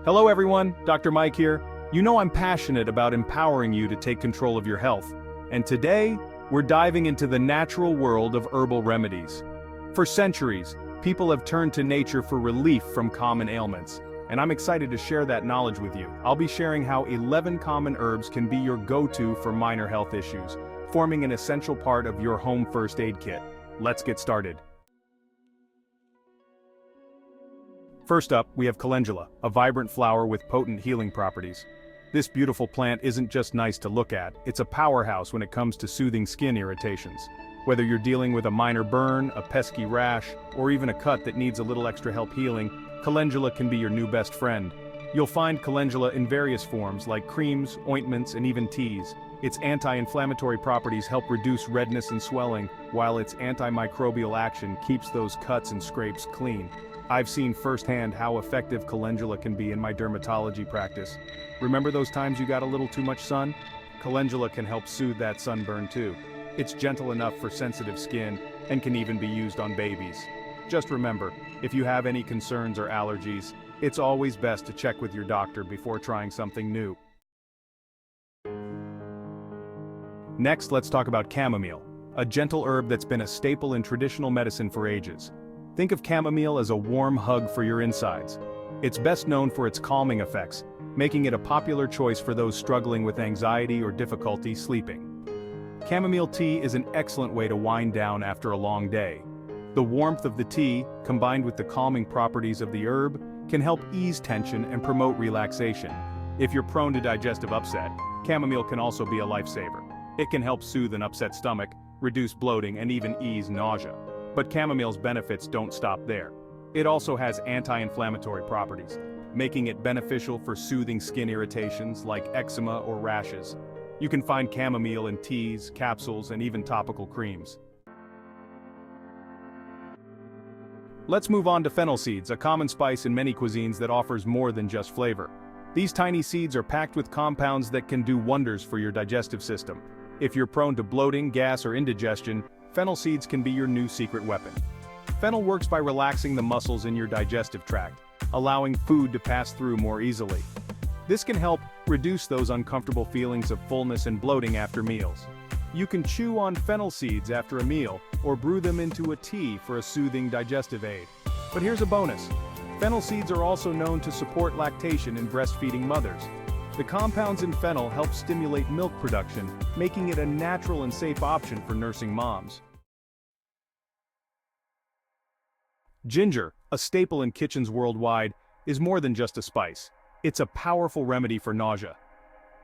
Hello everyone, Dr. Mike here. You know I'm passionate about empowering you to take control of your health. And today, we're diving into the natural world of herbal remedies. For centuries, people have turned to nature for relief from common ailments. And I'm excited to share that knowledge with you. I'll be sharing how 11 common herbs can be your go-to for minor health issues, forming an essential part of your home first aid kit. Let's get started. First up, we have calendula, a vibrant flower with potent healing properties. This beautiful plant isn't just nice to look at, it's a powerhouse when it comes to soothing skin irritations. Whether you're dealing with a minor burn, a pesky rash, or even a cut that needs a little extra help healing, calendula can be your new best friend. You'll find calendula in various forms like creams, ointments, and even teas. Its anti-inflammatory properties help reduce redness and swelling, while its antimicrobial action keeps those cuts and scrapes clean. I've seen firsthand how effective calendula can be in my dermatology practice. Remember those times you got a little too much sun? Calendula can help soothe that sunburn too. It's gentle enough for sensitive skin and can even be used on babies. Just remember, if you have any concerns or allergies, it's always best to check with your doctor before trying something new. Next, let's talk about chamomile, a gentle herb that's been a staple in traditional medicine for ages. Think of chamomile as a warm hug for your insides. It's best known for its calming effects, making it a popular choice for those struggling with anxiety or difficulty sleeping. Chamomile tea is an excellent way to wind down after a long day. The warmth of the tea, combined with the calming properties of the herb, can help ease tension and promote relaxation. If you're prone to digestive upset, chamomile can also be a lifesaver. It can help soothe an upset stomach, reduce bloating, and even ease nausea. But chamomile's benefits don't stop there. It also has anti-inflammatory properties, making it beneficial for soothing skin irritations like eczema or rashes. You can find chamomile in teas, capsules, and even topical creams. Let's move on to fennel seeds, a common spice in many cuisines that offers more than just flavor. These tiny seeds are packed with compounds that can do wonders for your digestive system. If you're prone to bloating, gas, or indigestion, fennel seeds can be your new secret weapon. Fennel works by relaxing the muscles in your digestive tract, allowing food to pass through more easily. This can help reduce those uncomfortable feelings of fullness and bloating after meals. You can chew on fennel seeds after a meal, or brew them into a tea for a soothing digestive aid. But here's a bonus. Fennel seeds are also known to support lactation in breastfeeding mothers. The compounds in fennel help stimulate milk production, making it a natural and safe option for nursing moms. Ginger, a staple in kitchens worldwide, is more than just a spice. It's a powerful remedy for nausea.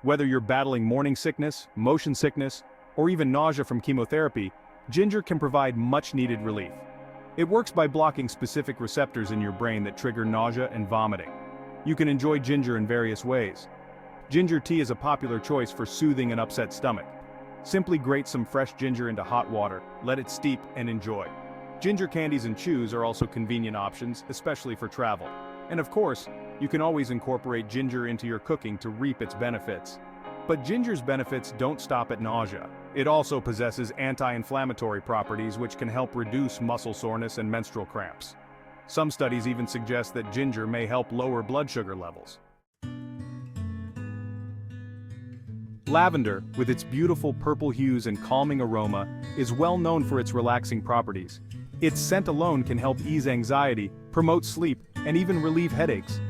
Whether you're battling morning sickness, motion sickness, or even nausea from chemotherapy, ginger can provide much-needed relief. It works by blocking specific receptors in your brain that trigger nausea and vomiting. You can enjoy ginger in various ways. Ginger tea is a popular choice for soothing an upset stomach. Simply grate some fresh ginger into hot water, let it steep, and enjoy. Ginger candies and chews are also convenient options, especially for travel. And of course, you can always incorporate ginger into your cooking to reap its benefits. But ginger's benefits don't stop at nausea. It also possesses anti-inflammatory properties which can help reduce muscle soreness and menstrual cramps. Some studies even suggest that ginger may help lower blood sugar levels. Lavender, with its beautiful purple hues and calming aroma, is well known for its relaxing properties. Its scent alone can help ease anxiety, promote sleep, and even relieve headaches.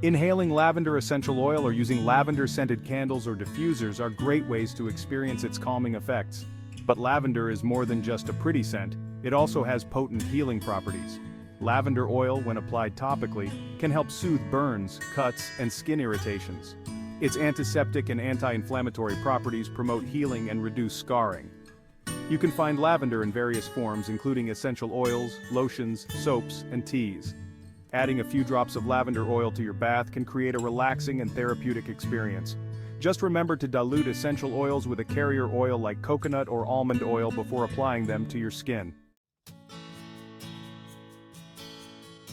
Inhaling lavender essential oil or using lavender-scented candles or diffusers are great ways to experience its calming effects. But lavender is more than just a pretty scent, it also has potent healing properties. Lavender oil, when applied topically, can help soothe burns, cuts, and skin irritations. Its antiseptic and anti-inflammatory properties promote healing and reduce scarring. You can find lavender in various forms, including essential oils, lotions, soaps, and teas. Adding a few drops of lavender oil to your bath can create a relaxing and therapeutic experience. Just remember to dilute essential oils with a carrier oil like coconut or almond oil before applying them to your skin.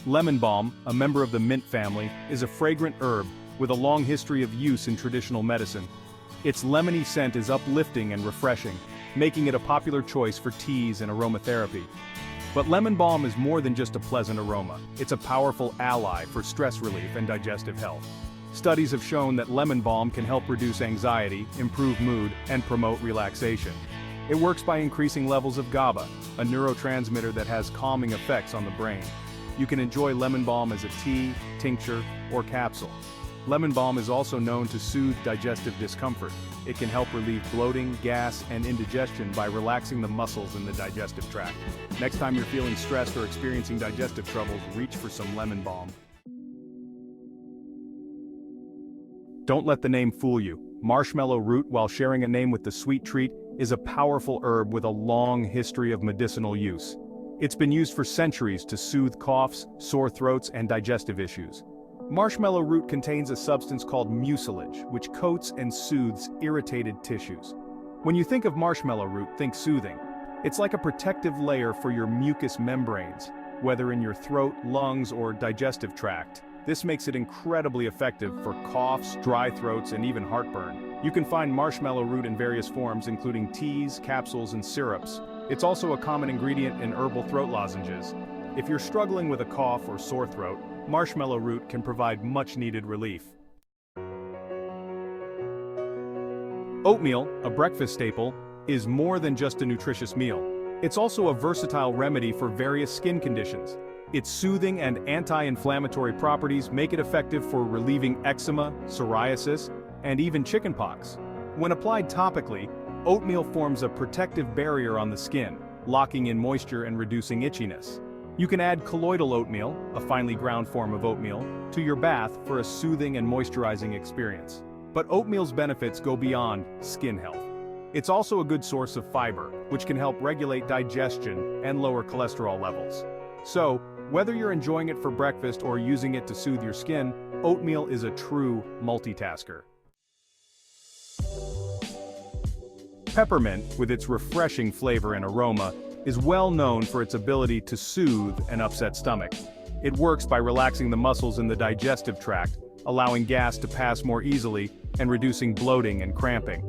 Lemon balm, a member of the mint family, is a fragrant herb with a long history of use in traditional medicine. Its lemony scent is uplifting and refreshing, making it a popular choice for teas and aromatherapy. But lemon balm is more than just a pleasant aroma. It's a powerful ally for stress relief and digestive health. Studies have shown that lemon balm can help reduce anxiety, improve mood, and promote relaxation. It works by increasing levels of GABA, a neurotransmitter that has calming effects on the brain. You can enjoy lemon balm as a tea, tincture, or capsule. Lemon balm is also known to soothe digestive discomfort. It can help relieve bloating, gas, and indigestion by relaxing the muscles in the digestive tract. Next time you're feeling stressed or experiencing digestive troubles, reach for some lemon balm. Don't let the name fool you. Marshmallow root, while sharing a name with the sweet treat, is a powerful herb with a long history of medicinal use. It's been used for centuries to soothe coughs, sore throats, and digestive issues. Marshmallow root contains a substance called mucilage, which coats and soothes irritated tissues. When you think of marshmallow root, think soothing. It's like a protective layer for your mucous membranes, whether in your throat, lungs, or digestive tract. This makes it incredibly effective for coughs, dry throats, and even heartburn. You can find marshmallow root in various forms, including teas, capsules, and syrups. It's also a common ingredient in herbal throat lozenges. If you're struggling with a cough or sore throat, marshmallow root can provide much-needed relief. Oatmeal, a breakfast staple, is more than just a nutritious meal. It's also a versatile remedy for various skin conditions. Its soothing and anti-inflammatory properties make it effective for relieving eczema, psoriasis, and even chickenpox. When applied topically, oatmeal forms a protective barrier on the skin, locking in moisture and reducing itchiness. You can add colloidal oatmeal, a finely ground form of oatmeal, to your bath for a soothing and moisturizing experience. But oatmeal's benefits go beyond skin health. It's also a good source of fiber, which can help regulate digestion and lower cholesterol levels. So, whether you're enjoying it for breakfast or using it to soothe your skin, oatmeal is a true multitasker. Peppermint, with its refreshing flavor and aroma, is well known for its ability to soothe an upset stomach. It works by relaxing the muscles in the digestive tract, allowing gas to pass more easily and reducing bloating and cramping.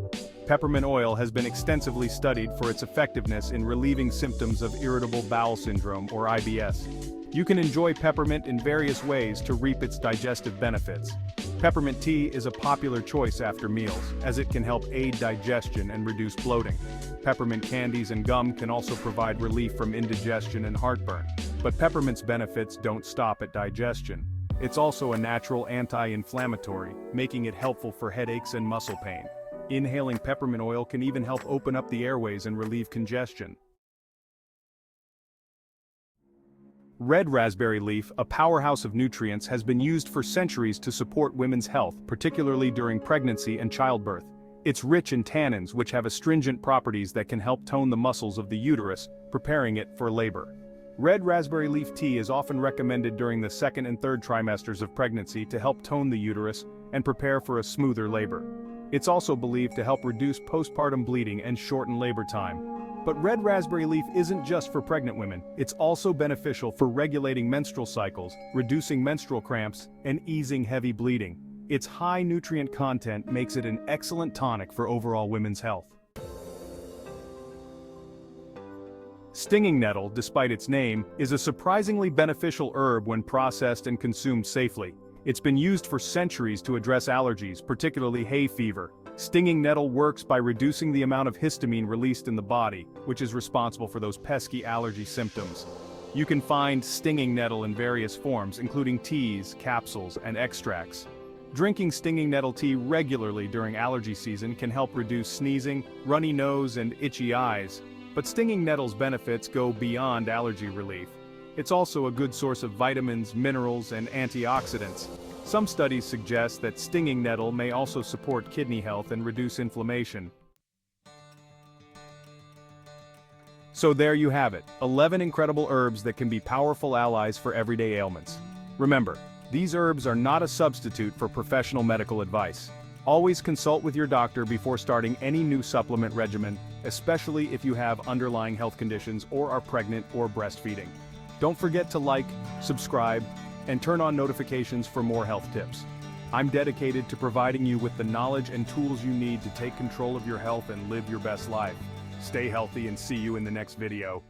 Peppermint oil has been extensively studied for its effectiveness in relieving symptoms of irritable bowel syndrome or IBS. You can enjoy peppermint in various ways to reap its digestive benefits. Peppermint tea is a popular choice after meals, as it can help aid digestion and reduce bloating. Peppermint candies and gum can also provide relief from indigestion and heartburn. But peppermint's benefits don't stop at digestion. It's also a natural anti-inflammatory, making it helpful for headaches and muscle pain. Inhaling peppermint oil can even help open up the airways and relieve congestion. Red raspberry leaf, a powerhouse of nutrients, has been used for centuries to support women's health, particularly during pregnancy and childbirth. It's rich in tannins, which have astringent properties that can help tone the muscles of the uterus, preparing it for labor. Red raspberry leaf tea is often recommended during the second and third trimesters of pregnancy to help tone the uterus and prepare for a smoother labor. It's also believed to help reduce postpartum bleeding and shorten labor time. But red raspberry leaf isn't just for pregnant women. It's also beneficial for regulating menstrual cycles, reducing menstrual cramps, and easing heavy bleeding. Its high nutrient content makes it an excellent tonic for overall women's health. Stinging nettle, despite its name, is a surprisingly beneficial herb when processed and consumed safely. It's been used for centuries to address allergies, particularly hay fever. Stinging nettle works by reducing the amount of histamine released in the body, which is responsible for those pesky allergy symptoms. You can find stinging nettle in various forms, including teas, capsules, and extracts. Drinking stinging nettle tea regularly during allergy season can help reduce sneezing, runny nose, and itchy eyes. But stinging nettle's benefits go beyond allergy relief. It's also a good source of vitamins, minerals, and antioxidants. Some studies suggest that stinging nettle may also support kidney health and reduce inflammation. So there you have it, 11 incredible herbs that can be powerful allies for everyday ailments. Remember, these herbs are not a substitute for professional medical advice. Always consult with your doctor before starting any new supplement regimen, especially if you have underlying health conditions or are pregnant or breastfeeding. Don't forget to like, subscribe, and turn on notifications for more health tips. I'm dedicated to providing you with the knowledge and tools you need to take control of your health and live your best life. Stay healthy and see you in the next video.